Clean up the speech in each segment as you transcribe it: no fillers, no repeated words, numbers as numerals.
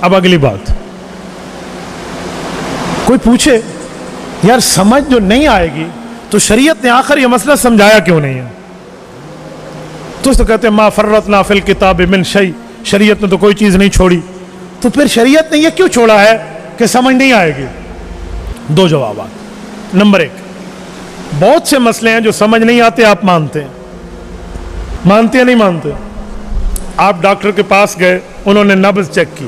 اب اگلی بات, کوئی پوچھے یار سمجھ جو نہیں آئے گی تو شریعت نے آخر یہ مسئلہ سمجھایا کیوں نہیں ہے؟ تو کہتے ہیں ما فرطنا فی الکتاب من شیء, شریعت نے تو کوئی چیز نہیں چھوڑی. تو پھر شریعت نے یہ کیوں چھوڑا ہے کہ سمجھ نہیں آئے گی؟ دو جوابات. نمبر ایک, بہت سے مسئلے ہیں جو سمجھ نہیں آتے, آپ مانتے ہیں, مانتے یا نہیں مانتے؟ آپ ڈاکٹر کے پاس گئے, انہوں نے نبض چیک کی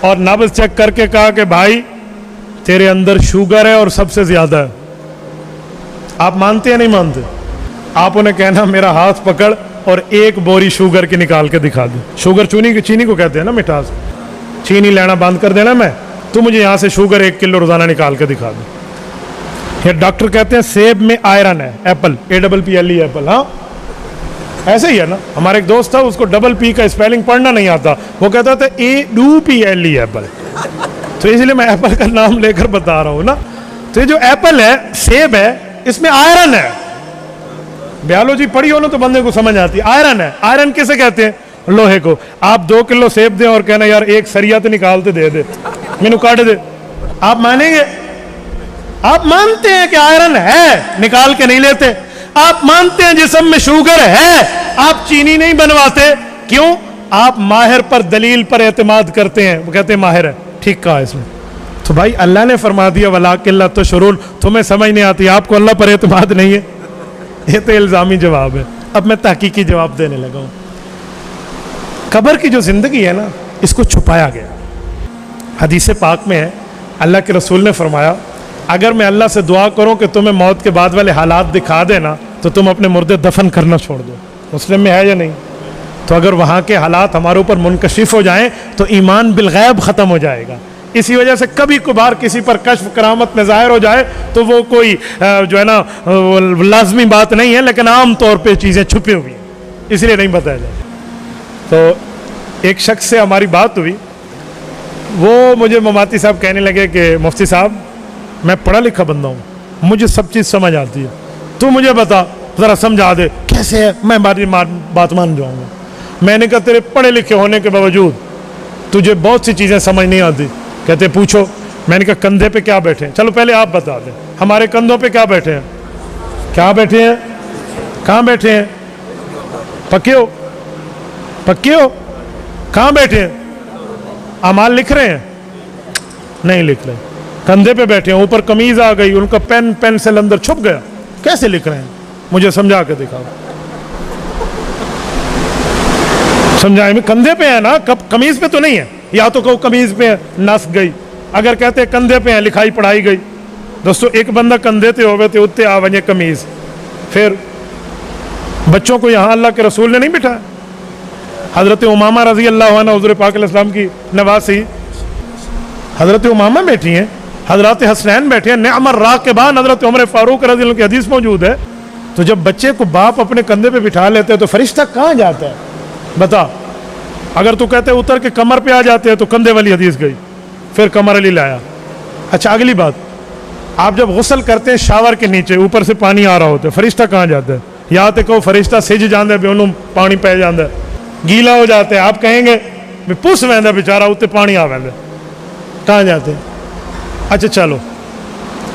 اور نبض چیک کر کے کہا کہ بھائی تیرے اندر شوگر ہے اور سب سے زیادہ ہے. آپ مانتے یا نہیں مانتے؟ آپ انہیں کہنا میرا ہاتھ پکڑ اور ایک بوری شوگر کی نکال کے دکھا دے. شوگر چینی کو کہتے ہیں نا, مٹھاس. چینی لینا بند کر دینا میں, تو مجھے یہاں سے شوگر 1 کلو روزانہ نکال کے دکھا دے. یہ ڈاکٹر کہتے ہیں سیب میں آئرن ہے, ایپل, APPLE ایپل. ہاں ایسے ہی ہے نا. ہمارا ایک دوست تھا, اس کو ڈبل پی کا اسپیلنگ پڑھنا نہیں آتا, وہ کہتا تھا APPLE ایپل. تو اس لیے میں ایپل کا نام لے کر بتا رہا ہوں نا. تو یہ جو ایپل ہے, سیب ہے, اس میں آئرن ہے. بیالوجی پڑھی ہو نا تو بندے کو سمجھ آتی ہے. آئرن ہے. آئرن کسے کہتے ہیں؟ لوہے کو. آپ 2 کلو سیب دیں اور کہنا یار ایک سریا تو نکالتے دے دے, مینو کاٹ دے, آپ مانیں گے؟ آپ مانتے ہیں کہ آئرن ہے, نکال کے نہیں لیتے. آپ مانتے ہیں جسم میں شوگر ہے, آپ چینی نہیں بنواتے. کیوں؟ آپ ماہر پر, دلیل پر اعتماد کرتے ہیں. وہ کہتے ہیں ماہر ہے, ٹھیک کہا اس نے. تو بھائی اللہ نے فرما دیا وَلَٰكِن لَا تَشْعُرُونَ, تمہیں سمجھ نہیں آتی, آپ کو اللہ پر اعتماد نہیں ہے. یہ تو الزامی جواب ہے. اب میں تحقیقی جواب دینے لگا ہوں. قبر کی جو زندگی ہے نا, اس کو چھپایا گیا. حدیث پاک میں ہے, اللہ کے رسول نے فرمایا اگر میں اللہ سے دعا کروں کہ تمہیں موت کے بعد والے حالات دکھا دینا تو تم اپنے مردے دفن کرنا چھوڑ دو. مسلم میں ہے یا نہیں؟ تو اگر وہاں کے حالات ہمارے اوپر منکشف ہو جائیں تو ایمان بالغیب ختم ہو جائے گا. اسی وجہ سے کبھی کبھار کسی پر کشف کرامت میں ظاہر ہو جائے تو وہ کوئی جو ہے نا لازمی بات نہیں ہے, لیکن عام طور پہ چیزیں چھپی ہوئی ہیں, اس لیے نہیں بتایا جائے. تو ایک شخص سے ہماری بات ہوئی, وہ مجھے مماتی صاحب کہنے لگے کہ مفتی صاحب میں پڑھا لکھا بندہ ہوں, مجھے سب چیز سمجھ آتی ہے, تو مجھے بتا ذرا سمجھا دے کیسے ہے, میں بات مان جاؤں گا. میں نے کہا تیرے پڑھے لکھے ہونے کے باوجود تجھے بہت سی چیزیں سمجھ نہیں آتی. کہتے پوچھو. میں نے کہا کندھے پہ کیا بیٹھے ہیں؟ چلو پہلے آپ بتا دیں, ہمارے کندھوں پہ کیا بیٹھے ہیں؟ کیا بیٹھے ہیں؟ کہاں بیٹھے ہیں؟ پکے ہو, پکے ہو, کہاں بیٹھے ہیں؟ اعمال لکھ رہے ہیں؟ نہیں لکھ رہے. کندھے پہ بیٹھے ہیں, اوپر قمیض آ گئی, ان کا پین پینسل اندر چھپ گیا, کیسے لکھ رہے ہیں؟ مجھے سمجھا کے دکھاؤ. سمجھائے میں کندھے پہ ہے نا, قمیض پہ تو نہیں ہے. یا تو کہو قمیض پہ ہے, نس گئی. اگر کہتے ہیں کندھے پہ ہیں, لکھائی پڑھائی گئی. دوستو ایک بندہ کندھے تے ہوئے تے اتنے آ وجے قمیض. پھر بچوں کو یہاں اللہ کے رسول نے نہیں بٹھایا. حضرت امامہ رضی اللہ عنہ حضور پاک علیہ السلام کی نواسی, حضرت امامہ بیٹھی ہیں, حضرت حسنین بیٹھے ہیں, نعم الراکبان حضرت عمر فاروق رضی اللہ کی حدیث موجود ہے. تو جب بچے کو باپ اپنے کندھے پہ بٹھا لیتے ہیں تو فرشتہ کہاں جاتا ہے؟ بتا. اگر تو کہتے ہیں اتر کے کمر پہ آ جاتے ہیں تو کندھے والی حدیث گئی, پھر کمر علی لایا. اچھا اگلی بات, آپ جب غسل کرتے ہیں شاور کے نیچے اوپر سے پانی آ رہا ہوتا ہے, فرشتہ کہاں جاتا ہے؟ یا تو کہو فرشتہ سج جاندہ ہے, انہوں پانی پہ جاندہ ہے, گیلا ہو جاتا ہے. آپ کہیں گے پس ویندہ بیچارہ اتنے پانی آ ویندہ, کہاں جاتے ہیں؟ اچھا چلو,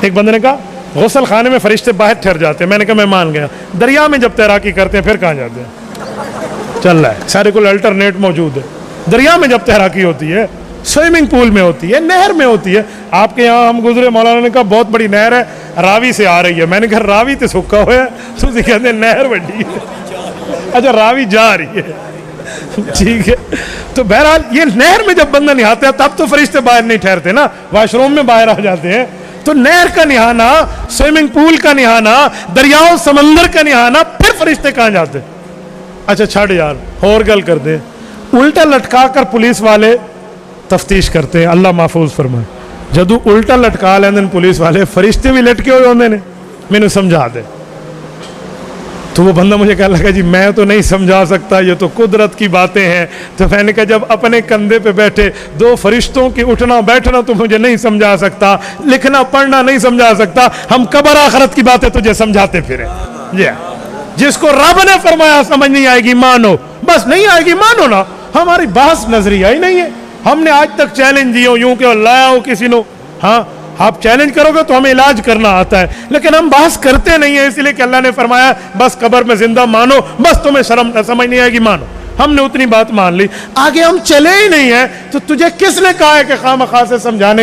ایک بندے نے کہا غسل خانے میں فرشتے باہر ٹھہر جاتے ہیں. میں نے کہا میں مان گیا. دریا میں جب تیراکی کرتے ہیں پھر کہاں جاتے ہیں؟ چل رہا ہے, سارے کو الٹرنیٹ موجود ہے. دریا میں جب تیراکی ہوتی ہے, سوئمنگ پول میں ہوتی ہے, نہر میں ہوتی ہے. آپ کے یہاں ہم گزرے, مولانا نے کہا بہت بڑی نہر ہے, راوی سے آ رہی ہے. میں نے کہا راوی تو سکا ہوا ہے, تو کہتے ہیں نہر بڑی ہے. اچھا راوی جا رہی ہے, ٹھیک ہے. تو بہرحال یہ نہر میں جب بندہ نہاتا ہے تب تو فرشتے باہر نہیں ٹھہرتے نا, واش روم میں باہر آ جاتے ہیں. تو نہر کا نہانا, سوئمنگ پول کا نہانا, دریاؤں سمندر کا نہانا, پھر فرشتے کہاں جاتے؟ اچھا چھڑ یار, اور گل کر دیں. الٹا لٹکا کر پولیس والے تفتیش کرتے ہیں, اللہ محفوظ فرمائے. جدو الٹا لٹکا لیندن پولیس والے, فرشتے بھی لٹکے ہوئے ہوندے نے, مینوں سمجھا دے. تو وہ بندہ مجھے کہنے لگا جی میں تو نہیں سمجھا سکتا, یہ تو قدرت کی باتیں ہیں. تو میں نے کہا جب اپنے کندھے پہ بیٹھے دو فرشتوں کی اٹھنا بیٹھنا تو مجھے نہیں سمجھا سکتا, لکھنا پڑھنا نہیں سمجھا سکتا, ہم قبر آخرت کی باتیں تجھے سمجھاتے پھریں. جی جس کو رب نے فرمایا سمجھ نہیں آئے گی مانو, بس نہیں آئے گی مانو نا. ہماری بحث نظریہ ہی نہیں ہے. ہم نے آج تک چیلنج دیے یوں کہ لایا ہو کسی نے، ہاں آپ چیلنج کرو گے تو ہمیں علاج کرنا آتا ہے، لیکن ہم بحث کرتے نہیں ہیں، اس لیے کہ اللہ نے فرمایا بس قبر میں زندہ مانو، بس تمہیں شرم سمجھ نہیں آئے گی مانو، ہم نے اتنی بات مان لی، آگے ہم چلے ہی نہیں ہیں، تو تجھے کس نے کہا ہے کہ خواہ مخواہ سے سمجھانے